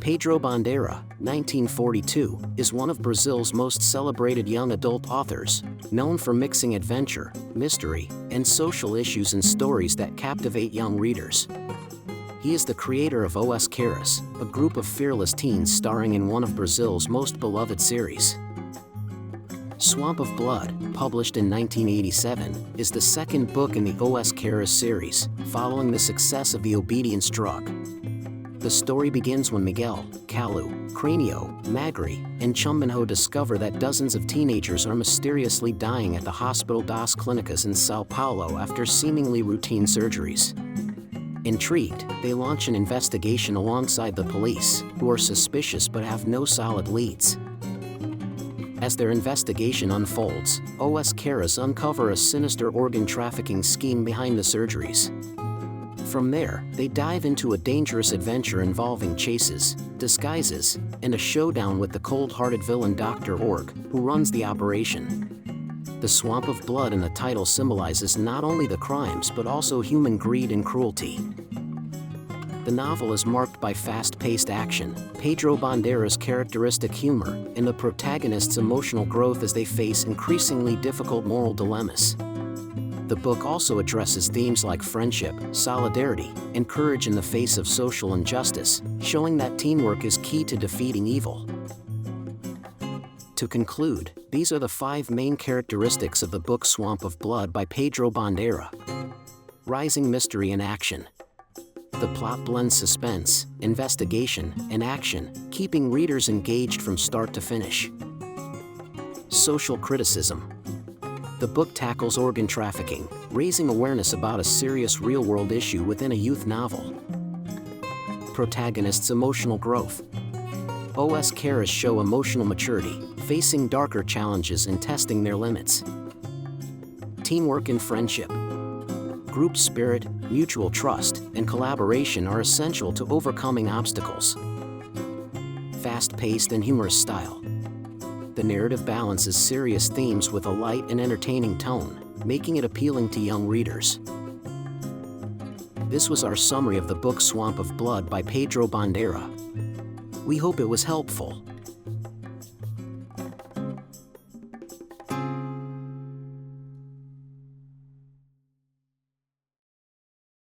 Pedro Bandeira, 1942, is one of Brazil's most celebrated young adult authors, known for mixing adventure, mystery, and social issues in stories that captivate young readers. He is the creator of Os Caras, a group of fearless teens starring in one of Brazil's most beloved series. Swamp of Blood, published in 1987, is the second book in the Os Caras series, following the success of the obedience drug. The story begins when Miguel, Calu, Crânio, Magri, and Chumbenho discover that dozens of teenagers are mysteriously dying at the Hospital das Clínicas in São Paulo after seemingly routine surgeries. Intrigued, they launch an investigation alongside the police, who are suspicious but have no solid leads. As their investigation unfolds, Os Caras uncover a sinister organ trafficking scheme behind the surgeries. From there, they dive into a dangerous adventure involving chases, disguises, and a showdown with the cold-hearted villain Dr. Org, who runs the operation. The Swamp of Blood in the title symbolizes not only the crimes but also human greed and cruelty. The novel is marked by fast-paced action, Pedro Bandeira's characteristic humor, and the protagonists' emotional growth as they face increasingly difficult moral dilemmas. The book also addresses themes like friendship, solidarity, and courage in the face of social injustice, showing that teamwork is key to defeating evil. To conclude, these are the 5 main characteristics of the book Swamp of Blood by Pedro Bandeira. Rising mystery and action. The plot blends suspense, investigation, and action, keeping readers engaged from start to finish. Social criticism. The book tackles organ trafficking, raising awareness about a serious real-world issue within a youth novel. Protagonists' emotional growth. Os Caras show emotional maturity, facing darker challenges and testing their limits. Teamwork and friendship. Group spirit, mutual trust, and collaboration are essential to overcoming obstacles. Fast-paced and humorous style. The narrative balances serious themes with a light and entertaining tone, making it appealing to young readers. This was our summary of the book Swamp of Blood by Pedro Bandeira. We hope it was helpful.